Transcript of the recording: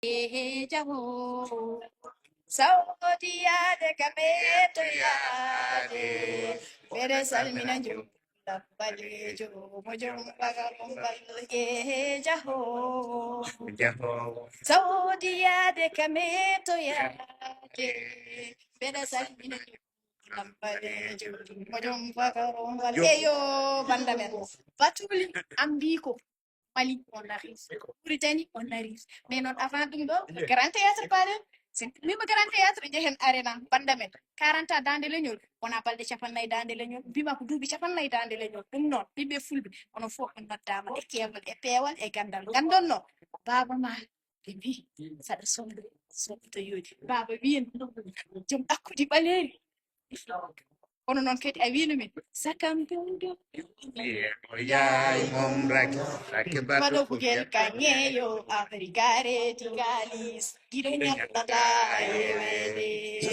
Jaho, Saudia de Cameto Yade, Pere Salmina Ju, La Palejo, Mojum Bagarumbal, Jaho, Saudia de Cameto Yade, Pere Salmina Ju. Mojum Bagarumbal, Eyo, Bandamen, Batuli, Ambiko. Mali, on arrive. Mauritanie, on arrive. Mais non, avant de nous, grand théâtre, pas c'est même grand théâtre, il y a une arena, pandamel. 40 ans dans de l'union, on a parlé de chapan dans de l'union, bima kudu bi chapan dans de l'union, non, bibe full, on a fort, on a dama, et kieval, et pewal, et gandal, gandon, no. Baaba Maal, bibi, ça de son de yodi. Baba, bien, jom akudi baleri. Ono non kedi a wino min sakam pewdo yaay mom rek wado bugel kanyeyo afrikare tigalis gido nyata yewede